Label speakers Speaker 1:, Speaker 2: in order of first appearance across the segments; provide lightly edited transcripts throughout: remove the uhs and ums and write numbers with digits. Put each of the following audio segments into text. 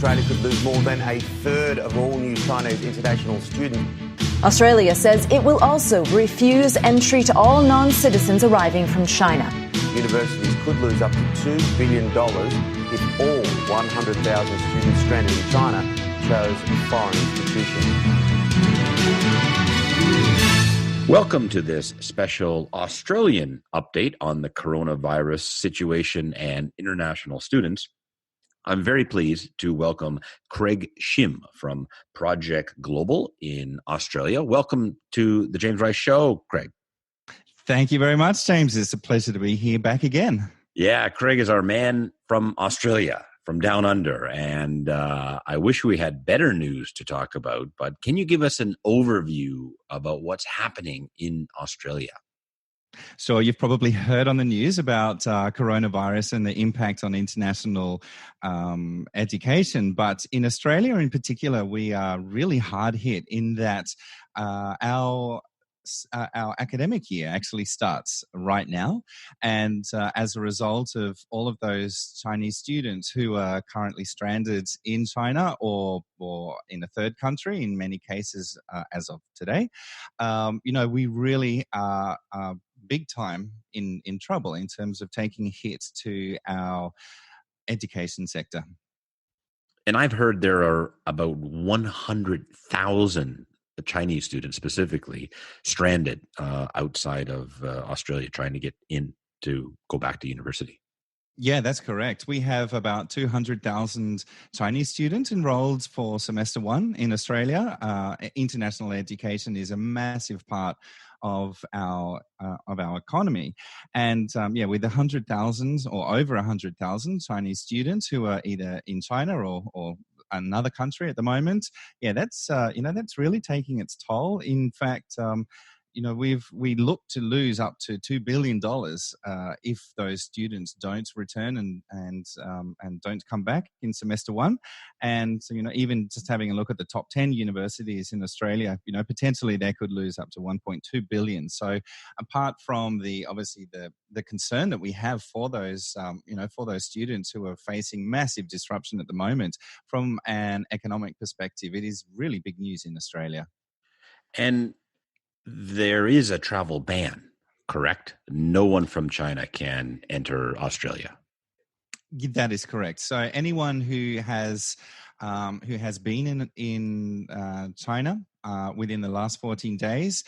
Speaker 1: Australia could lose more than a third of all new Chinese international students.
Speaker 2: Australia says it will also refuse entry to all non-citizens arriving from China.
Speaker 1: Universities could lose up to $2 billion if all 100,000 students stranded in China chose foreign institutions.
Speaker 3: Welcome to this special Australian update on the coronavirus situation and international students. I'm very pleased to welcome Craig Shim from Project Global in Australia. Welcome to the James Rice Show, Craig.
Speaker 4: Thank you very much, James. It's a pleasure to be here back again.
Speaker 3: Yeah, Craig is our man from Australia, from down under, and I wish we had better news to talk about, but can you give us an overview about what's happening in Australia?
Speaker 4: Sure, you've probably heard on the news about coronavirus and the impact on international education, but in Australia in particular, we are really hard hit in that our academic year actually starts right now. And as a result of all of those Chinese students who are currently stranded in China or in a third country, in many cases as of today, we really are big time in trouble in terms of taking a hit to our education sector.
Speaker 3: And I've heard there are about 100,000 Chinese students specifically stranded outside of Australia trying to get in to go back to university.
Speaker 4: Yeah, that's correct. We have about 200,000 Chinese students enrolled for semester one in Australia. International education is a massive part of our economy, and with 100,000 or over 100,000 Chinese students who are either in China or another country at the moment, that's really taking its toll. In fact, we look to lose up to $2 billion if those students don't return and don't come back in semester one. And so, even just having a look at the top 10 universities in Australia, potentially they could lose up to $1.2 billion. So apart from the concern that we have for those students who are facing massive disruption at the moment, from an economic perspective, it is really big news in Australia.
Speaker 3: And there is a travel ban, correct? No one from China can enter Australia.
Speaker 4: That is correct. So anyone who has been in China within the last 14 days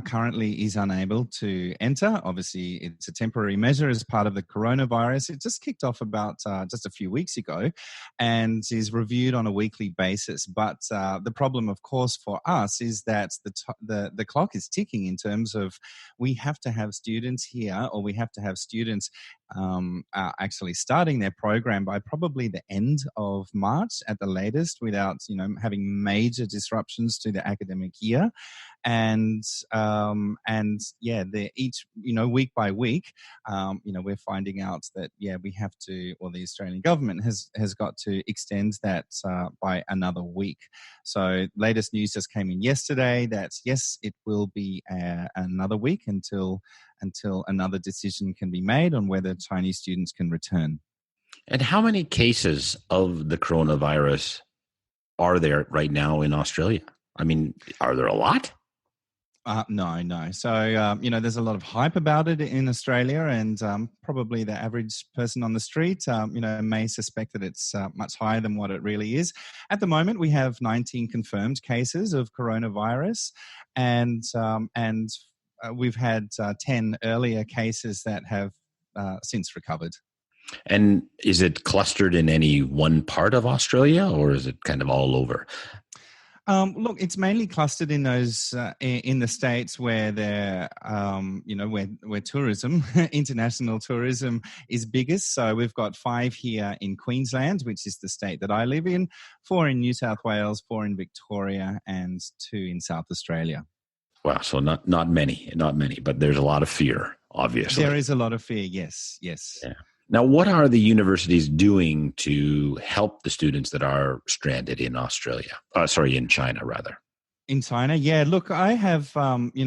Speaker 4: currently is unable to enter. Obviously, it's a temporary measure as part of the coronavirus. It just kicked off about just a few weeks ago and is reviewed on a weekly basis. But the problem, of course, for us is that the clock is ticking in terms of we have to have students here, or we have to have students actually starting their program by probably the end of March at the latest, without having major disruptions to the academic year. And each week by week, we're finding out that we have to, or the Australian government has got to extend that by another week. So latest news just came in yesterday that yes, it will be another week until another decision can be made on whether Chinese students can return.
Speaker 3: And how many cases of the coronavirus are there right now in Australia? I mean, are there a lot?
Speaker 4: No. So, there's a lot of hype about it in Australia, and probably the average person on the street, may suspect that it's much higher than what it really is. At the moment, we have 19 confirmed cases of coronavirus, and we've had 10 earlier cases that have since recovered.
Speaker 3: And is it clustered in any one part of Australia, or is it kind of all over?
Speaker 4: Look, it's mainly clustered in those in the states where they're, where tourism, international tourism, is biggest. So we've got 5 here in Queensland, which is the state that I live in, 4 in New South Wales, 4 in Victoria, and 2 in South Australia.
Speaker 3: Wow, so not many, but there's a lot of fear, obviously.
Speaker 4: There is a lot of fear, yes. Yeah.
Speaker 3: Now, what are the universities doing to help the students that are stranded in in China, rather?
Speaker 4: In China, yeah. Look, I have,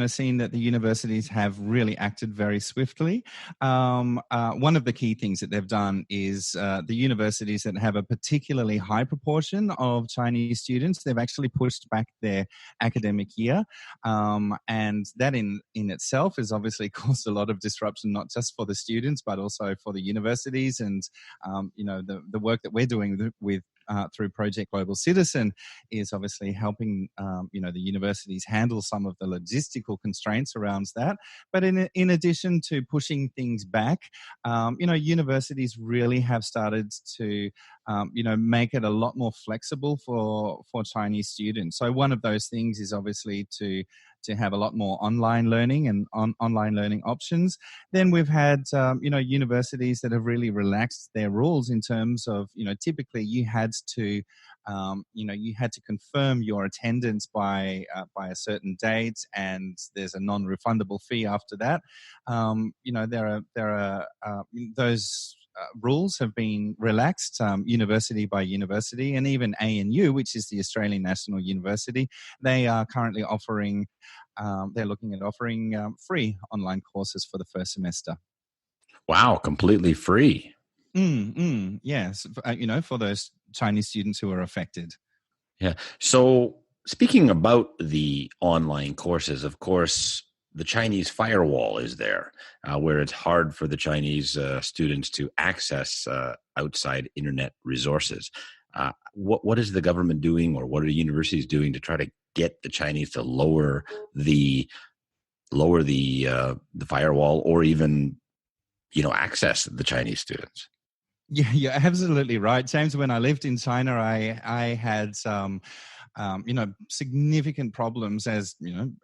Speaker 4: seen that the universities have really acted very swiftly. One of the key things that they've done is the universities that have a particularly high proportion of Chinese students, they've actually pushed back their academic year. And that in itself has obviously caused a lot of disruption, not just for the students, but also for the universities. And, the work that we're doing with through Project Global Citizen is obviously helping, the universities handle some of the logistical constraints around that. But in addition to pushing things back, universities really have started to, make it a lot more flexible for Chinese students. So one of those things is obviously to have a lot more online learning and online learning options. Then we've had, universities that have really relaxed their rules in terms of, typically you had to, confirm your attendance by a certain date, and there's a non-refundable fee after that. There are those rules have been relaxed university by university, and even ANU, which is the Australian National University, they are currently offering, they're looking at offering free online courses for the first semester.
Speaker 3: Wow, completely free.
Speaker 4: Yes, for those Chinese students who are affected.
Speaker 3: Yeah. So speaking about the online courses, of course, the Chinese Firewall is there, where it's hard for the Chinese students to access outside internet resources. What is the government doing, or what are universities doing to try to get the Chinese to lower the firewall, or even access the Chinese students?
Speaker 4: Yeah, you're absolutely right, James. When I lived in China, I had significant problems, as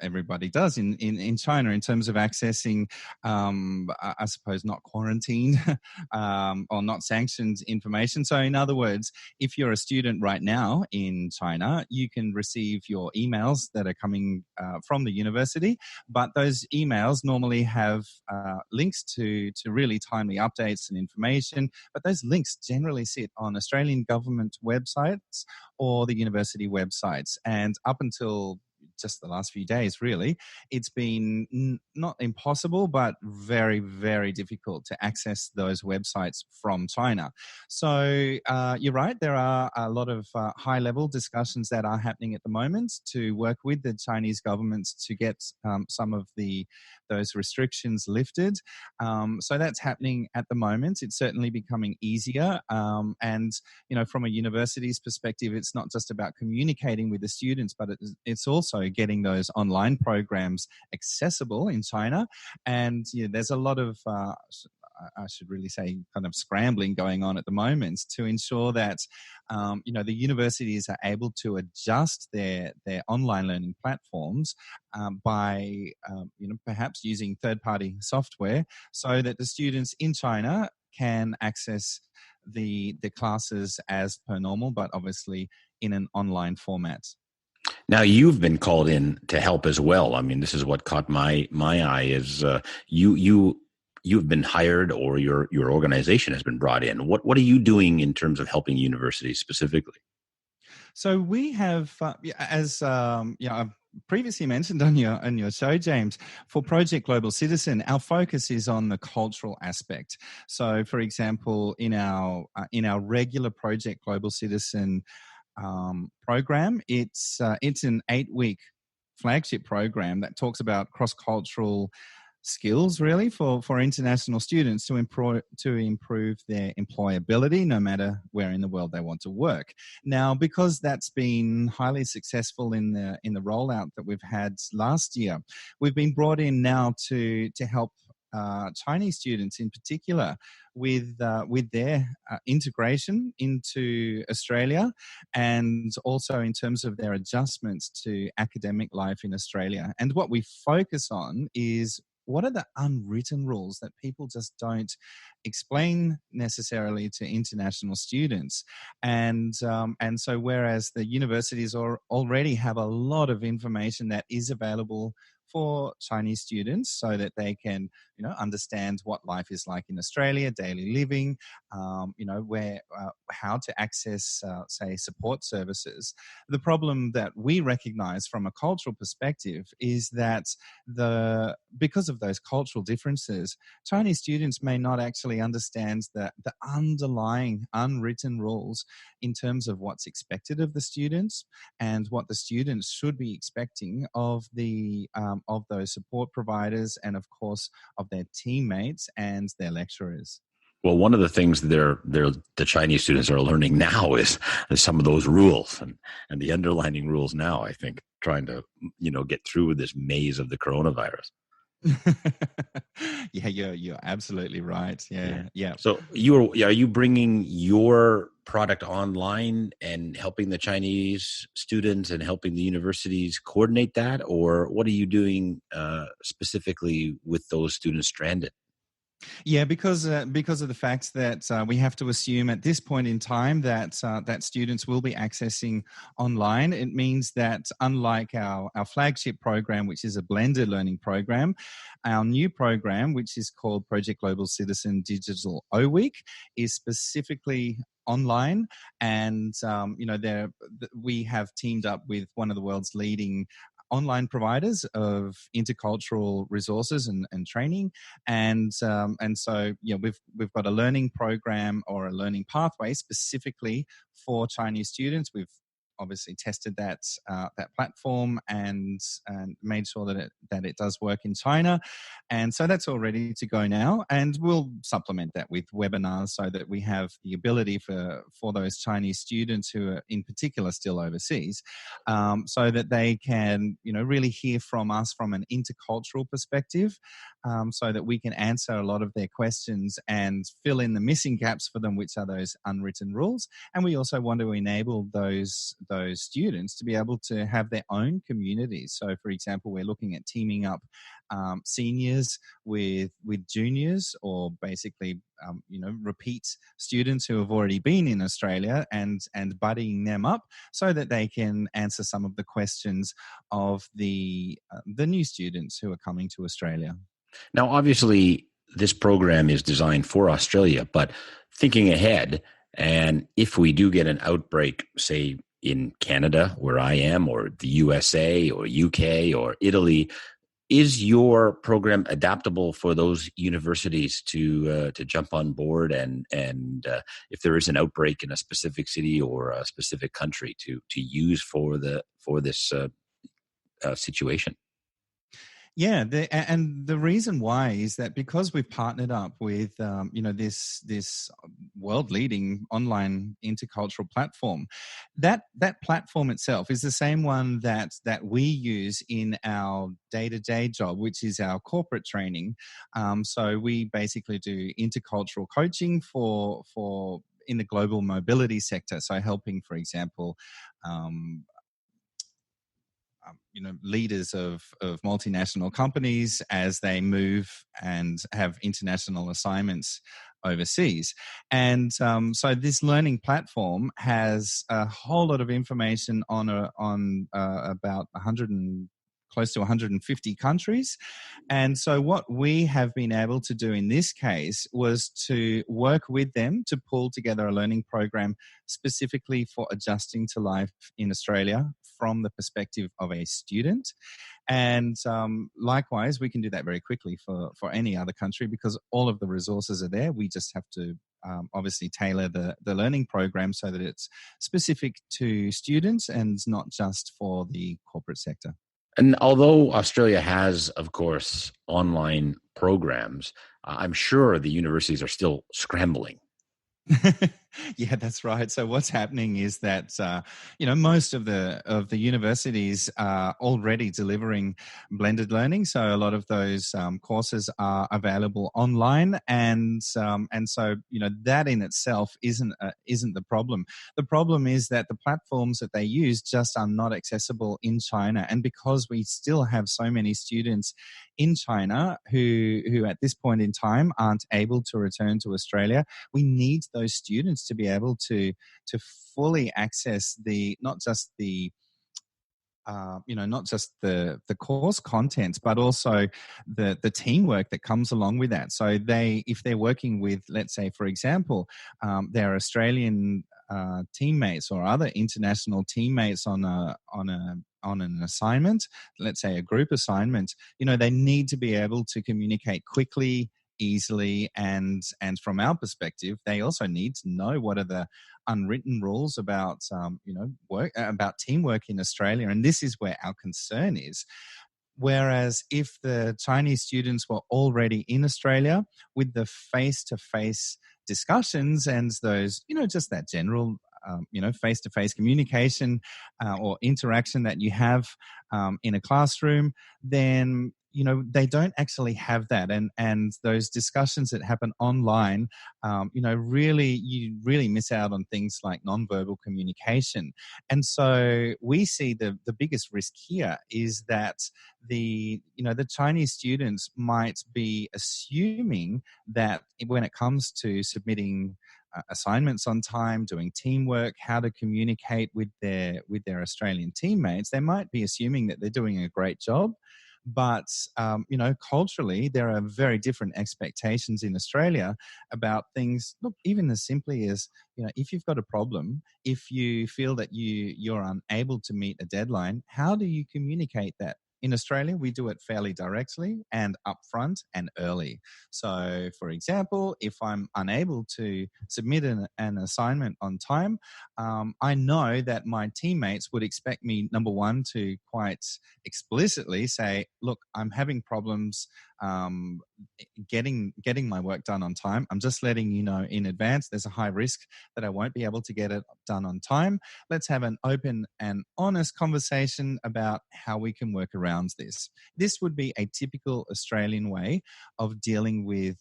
Speaker 4: everybody does in China, in terms of accessing, I suppose, not quarantined or not sanctioned information. So, in other words, if you're a student right now in China, you can receive your emails that are coming from the university, but those emails normally have links to really timely updates and information. But those links generally sit on Australian government websites or the university websites. And up until just the last few days, really, it's been not impossible, but very, very difficult to access those websites from China. So you're right, there are a lot of high-level discussions that are happening at the moment to work with the Chinese government to get some of those restrictions lifted. So that's happening at the moment. It's certainly becoming easier. And, from a university's perspective, it's not just about communicating with the students, but it's also getting those online programs accessible in China. And there's a lot of I should really say kind of scrambling going on at the moment to ensure that the universities are able to adjust their online learning platforms by perhaps using third-party software, so that the students in China can access the classes as per normal, but obviously in an online format.
Speaker 3: Now, you've been called in to help as well. I mean, this is what caught my eye is you've been hired, or your organization has been brought in. What are you doing in terms of helping universities specifically?
Speaker 4: So we have, as I've previously mentioned on your show, James, for Project Global Citizen, our focus is on the cultural aspect. So, for example, in our regular Project Global Citizen program, it's an 8-week flagship program that talks about cross-cultural skills, really, for international students to improve their employability, no matter where in the world they want to work. Now, because that's been highly successful in the rollout that we've had last year, we've been brought in now to help Chinese students in particular with their integration into Australia, and also in terms of their adjustments to academic life in Australia. And what we focus on is, what are the unwritten rules that people just don't explain necessarily to international students? And so whereas the universities already have a lot of information that is available for Chinese students so that they can, understand what life is like in Australia, daily living, where how to access, say, support services. The problem that we recognize from a cultural perspective is that because of those cultural differences, Chinese students may not actually understand the underlying unwritten rules in terms of what's expected of the students and what the students should be expecting of those support providers and, of course, of their teammates and their lecturers.
Speaker 3: Well, one of the things the Chinese students are learning now is some of those rules and the underlining rules now, I think, trying to, get through this maze of the coronavirus.
Speaker 4: Yeah, you're absolutely right. Yeah.
Speaker 3: So are you bringing your product online and helping the Chinese students and helping the universities coordinate that, or what are you doing specifically with those students stranded?
Speaker 4: Yeah, because of the fact that we have to assume at this point in time that that students will be accessing online. It means that unlike our flagship program, which is a blended learning program, our new program, which is called Project Global Citizen Digital O Week, is specifically online, and we have teamed up with one of the world's leading online providers of intercultural resources and training, and so we've got a learning program or a learning pathway specifically for Chinese students. We've obviously tested that platform and made sure that it does work in China, and so that's all ready to go now. And we'll supplement that with webinars so that we have the ability for those Chinese students who are in particular still overseas, so that they can really hear from us from an intercultural perspective, so that we can answer a lot of their questions and fill in the missing gaps for them, which are those unwritten rules. And we also want to enable those students to be able to have their own communities. So, for example, we're looking at teaming up seniors with juniors, or basically repeat students who have already been in Australia and buddying them up so that they can answer some of the questions of the new students who are coming to Australia.
Speaker 3: Now, obviously, this program is designed for Australia, but thinking ahead, and if we do get an outbreak, say in Canada, where I am, or the USA or UK or Italy, is your program adaptable for those universities to jump on board and if there is an outbreak in a specific city or a specific country to use for this situation?
Speaker 4: Yeah, and the reason why is that because we've partnered up with this world-leading online intercultural platform, that platform itself is the same one that we use in our day-to-day job, which is our corporate training. So we basically do intercultural coaching for in the global mobility sector. So helping, for example, leaders of multinational companies as they move and have international assignments overseas. And so this learning platform has a whole lot of information on about 100 and close to 150 countries. And so what we have been able to do in this case was to work with them to pull together a learning program specifically for adjusting to life in Australia from the perspective of a student. And likewise, we can do that very quickly for any other country because all of the resources are there. We just have to obviously tailor the learning program so that it's specific to students and not just for the corporate sector.
Speaker 3: And although Australia has, of course, online programs, I'm sure the universities are still scrambling.
Speaker 4: Yeah, that's right. So what's happening is that most of the universities are already delivering blended learning. So a lot of those courses are available online, and so that in itself isn't the problem. The problem is that the platforms that they use just are not accessible in China, and because we still have so many students in China who at this point in time aren't able to return to Australia, we need those students to be able to fully access not just the not just the course content, but also the teamwork that comes along with that. So if they're working with, let's say, for example, their Australian teammates or other international teammates on an assignment, let's say a group assignment, they need to be able to communicate quickly, easily, and from our perspective, they also need to know what are the unwritten rules about work, about teamwork in Australia, and this is where our concern is. Whereas if the Chinese students were already in Australia with the face-to-face discussions and those, just that general, face-to-face communication or interaction that you have in a classroom, then they don't actually have that, and those discussions that happen online, you really miss out on things like nonverbal communication. And so we see the biggest risk here is that the Chinese students might be assuming that when it comes to submitting assignments on time, doing teamwork, how to communicate with their Australian teammates, they might be assuming that they're doing a great job. But, culturally, there are very different expectations in Australia about things, look, even as simply as, if you've got a problem, if you feel that you're unable to meet a deadline, how do you communicate that? In Australia, we do it fairly directly and upfront and early. So, for example, if I'm unable to submit an assignment on time, I know that my teammates would expect me, number one, to quite explicitly say, look, I'm having problems getting my work done on time. I'm just letting you know in advance there's a high risk that I won't be able to get it done on time. Let's have an open and honest conversation about how we can work around this. This would be a typical Australian way of dealing with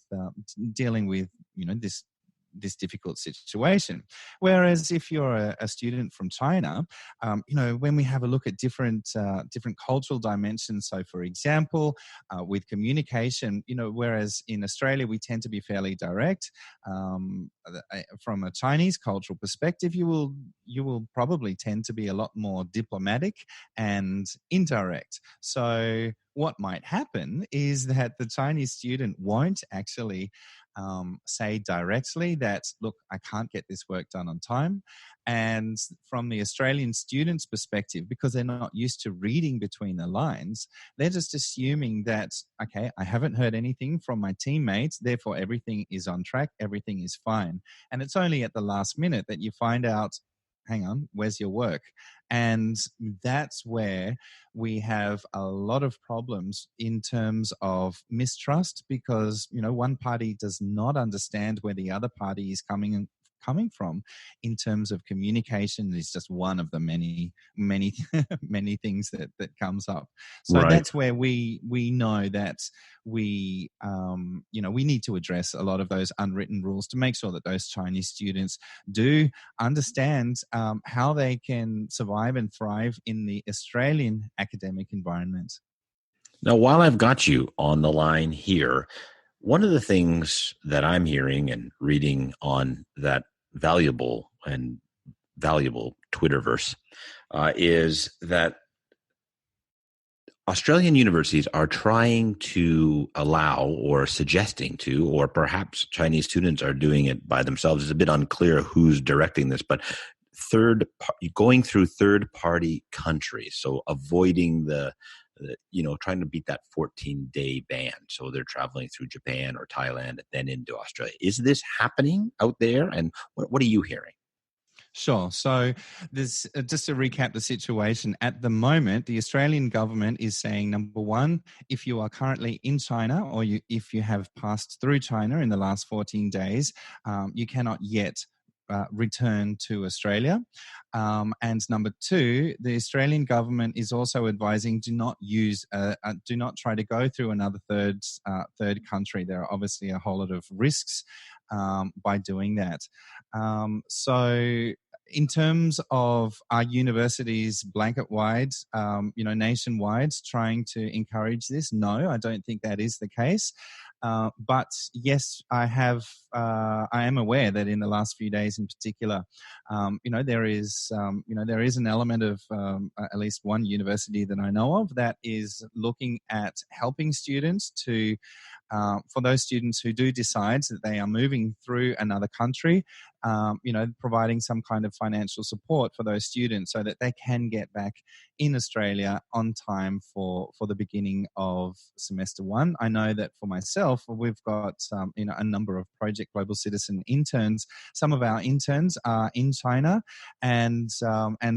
Speaker 4: this difficult situation. Whereas if you're a student from China, when we have a look at different cultural dimensions, so for example, with communication, whereas in Australia we tend to be fairly direct, from a Chinese cultural perspective, you will probably tend to be a lot more diplomatic and indirect. So what might happen is that the Chinese student won't actually say directly that, look, I can't get this work done on time. And from the Australian student's perspective, because they're not used to reading between the lines, they're just assuming that, okay, I haven't heard anything from my teammates, therefore everything is on track, everything is fine. And it's only at the last minute that you find out, hang on, where's your work? And that's where we have a lot of problems in terms of mistrust, because, one party does not understand where the other party is coming from in terms of communication. Is just one of the many many things that comes up. So
Speaker 3: Right.
Speaker 4: That's where we know that we need to address a lot of those unwritten rules to make sure that those Chinese students do understand how they can survive and thrive in the Australian academic environment.
Speaker 3: Now, while I've got you on the line here, one of the things that I'm hearing and reading on that valuable Twitterverse is that Australian universities are trying to allow, or suggesting to, or perhaps Chinese students are doing it by themselves. It's a bit unclear who's directing this, but going through third-party countries, so avoiding trying to beat that 14-day ban. So they're traveling through Japan or Thailand and then into Australia. Is this happening out there? And what are you hearing?
Speaker 4: Sure. So there's just to recap the situation at the moment, the Australian government is saying, number one, if you are currently in China or if you have passed through China in the last 14 days, you cannot yet return to Australia. And number two, the Australian government is also advising do not try to go through another third country. There are obviously a whole lot of risks by doing that. So in terms of our universities blanket-wide, nationwide, trying to encourage this, no, I don't think that is the case. But yes, I am aware that in the last few days, in particular, there is an element of at least one university that I know of that is looking at helping students to. For those students who do decide that they are moving through another country, providing some kind of financial support for those students so that they can get back in Australia on time for the beginning of semester one. I know that for myself, we've got a number of Project Global Citizen interns. Some of our interns are in China, and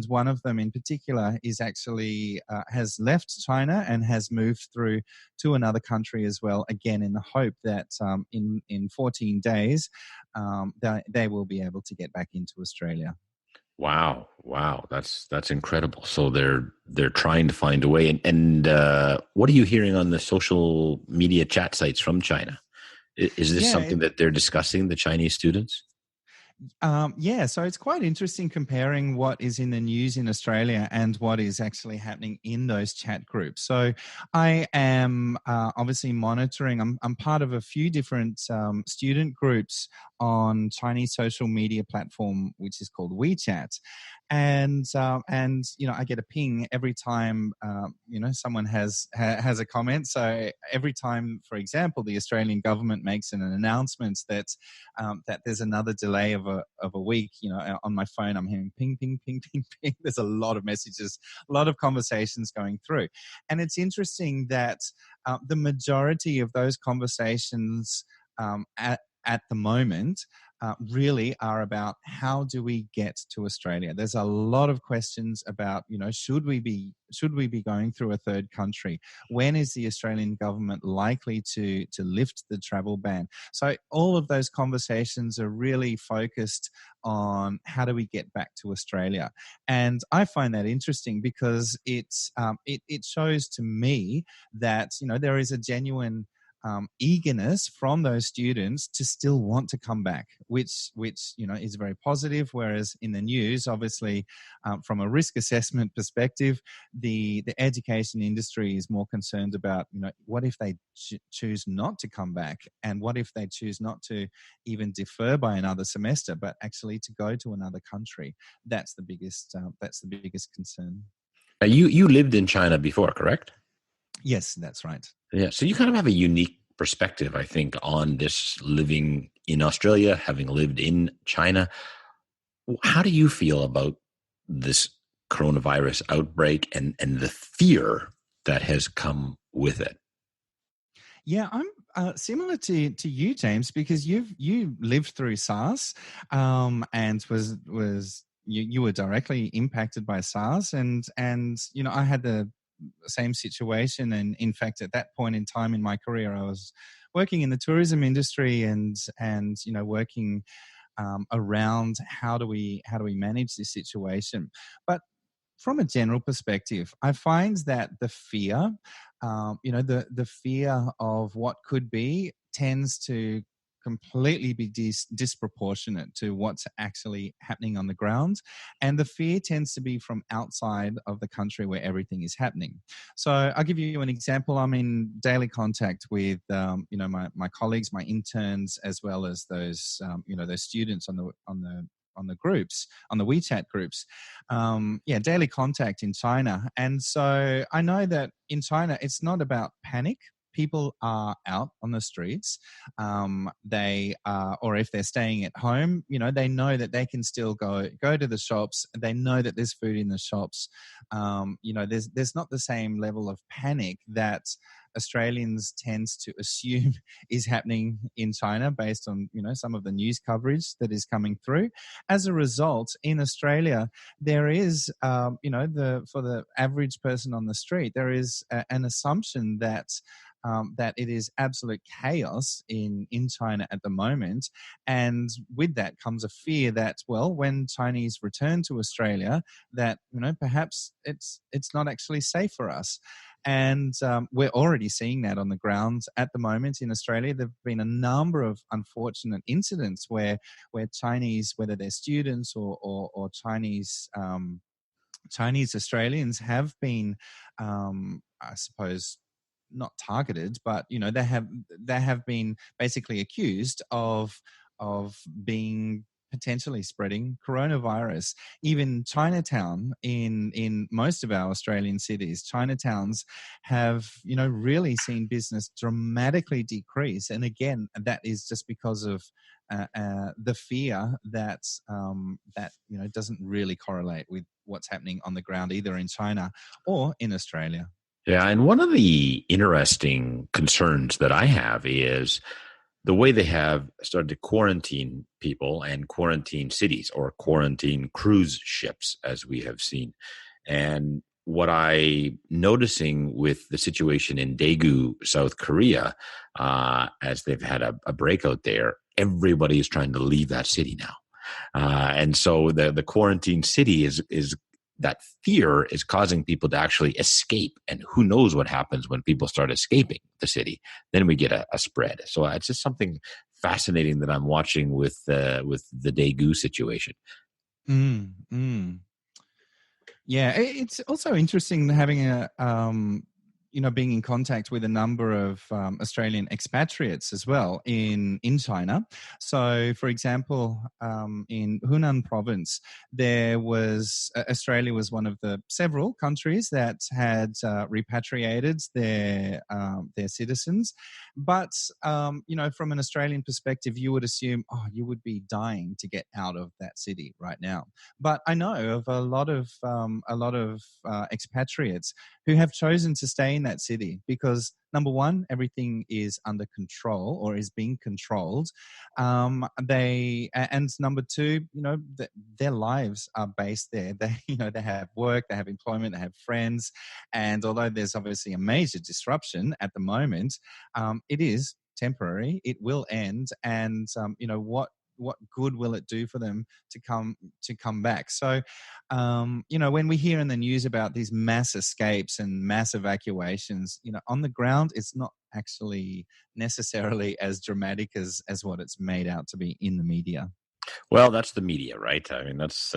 Speaker 4: one of them in particular is actually has left China and has moved through to another country as well, again in the hope that in 14 days they will be able to get back into Australia.
Speaker 3: Wow, that's incredible. So they're trying to find a way. And what are you hearing on the social media chat sites from China? Is this something that they're discussing, the Chinese students?
Speaker 4: So it's quite interesting comparing what is in the news in Australia and what is actually happening in those chat groups. So I am obviously monitoring. I'm part of a few different student groups on Chinese social media platform, which is called WeChat. And I get a ping every time someone has a comment. So every time, for example, the Australian government makes an announcement that there's another delay of a week, on my phone I'm hearing ping, ping, ping, ping, ping. There's a lot of messages, a lot of conversations going through, and it's interesting that the majority of those conversations at the moment really are about how do we get to Australia. There's a lot of questions about, should we be going through a third country? When is the Australian government likely to lift the travel ban? So all of those conversations are really focused on how do we get back to Australia. And I find that interesting because it shows to me that, there is a genuine eagerness from those students to still want to come back, which is very positive. Whereas in the news, obviously, from a risk assessment perspective, the education industry is more concerned about what if they choose not to come back, and what if they choose not to even defer by another semester, but actually to go to another country. That's the biggest concern.
Speaker 3: You lived in China before, correct?
Speaker 4: Yes, that's right.
Speaker 3: Yeah, so you kind of have a unique perspective, I think, on this living in Australia, having lived in China. How do you feel about this coronavirus outbreak and the fear that has come with it?
Speaker 4: Yeah, I'm similar to you, James, because you lived through SARS, and you were directly impacted by SARS, and I had the same situation. And in fact, at that point in time in my career, I was working in the tourism industry and working around how do we manage this situation. But from a general perspective, I find that the fear, the fear of what could be tends to completely be disproportionate to what's actually happening on the ground. And the fear tends to be from outside of the country where everything is happening. So I'll give you an example. I'm in daily contact with, my colleagues, my interns, as well as those, those students on the groups, on the WeChat groups, daily contact in China. And so I know that in China, it's not about panic. People are out on the streets. They are, or if they're staying at home, they know that they can still go to the shops. They know that there's food in the shops. There's not the same level of panic that Australians tends to assume is happening in China based on, some of the news coverage that is coming through. As a result, in Australia, there is, for the average person on the street, there is an assumption that it is absolute chaos in China at the moment. And with that comes a fear that, well, when Chinese return to Australia, that, perhaps it's not actually safe for us. And we're already seeing that on the ground at the moment in Australia. There have been a number of unfortunate incidents where Chinese, whether they're students or Chinese Australians, have been, I suppose, not targeted, but they have been basically accused of being potentially spreading coronavirus. Even Chinatown in most of our Australian cities, Chinatowns have really seen business dramatically decrease, and again, that is just because of the fear that doesn't really correlate with what's happening on the ground, either in China or in Australia.
Speaker 3: Yeah, and one of the interesting concerns that I have is the way they have started to quarantine people and quarantine cities, or quarantine cruise ships, as we have seen. And what I'm noticing with the situation in Daegu, South Korea, as they've had a breakout there, everybody is trying to leave that city now. And so the quarantine city is that fear is causing people to actually escape. And who knows what happens when people start escaping the city? Then we get a spread. So it's just something fascinating that I'm watching with the Daegu situation.
Speaker 4: Yeah, it's also interesting having being in contact with a number of Australian expatriates as well in China. So, for example, in Hunan province, Australia was one of the several countries that had repatriated their citizens. But from an Australian perspective, you would assume, you would be dying to get out of that city right now. But I know of a lot of expatriates who have chosen to stay in that city because, number one, everything is under control or is being controlled. And number two, their lives are based there. They have work, they have employment, they have friends. And although there's obviously a major disruption at the moment, it is temporary. It will end. And, what good will it do for them to come back? So, when we hear in the news about these mass escapes and mass evacuations, on the ground, it's not actually necessarily as dramatic as what it's made out to be in the media.
Speaker 3: Well, that's the media, right? I mean, that's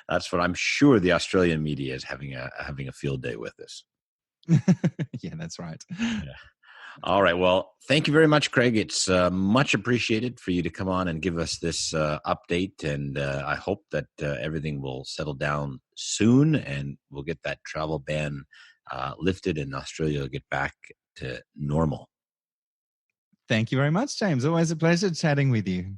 Speaker 3: that's what I'm sure the Australian media is having a field day with this.
Speaker 4: Yeah, that's right.
Speaker 3: Yeah. All right. Well, thank you very much, Craig. It's much appreciated for you to come on and give us this update. And I hope that everything will settle down soon and we'll get that travel ban lifted and Australia will get back to normal.
Speaker 4: Thank you very much, James. Always a pleasure chatting with you.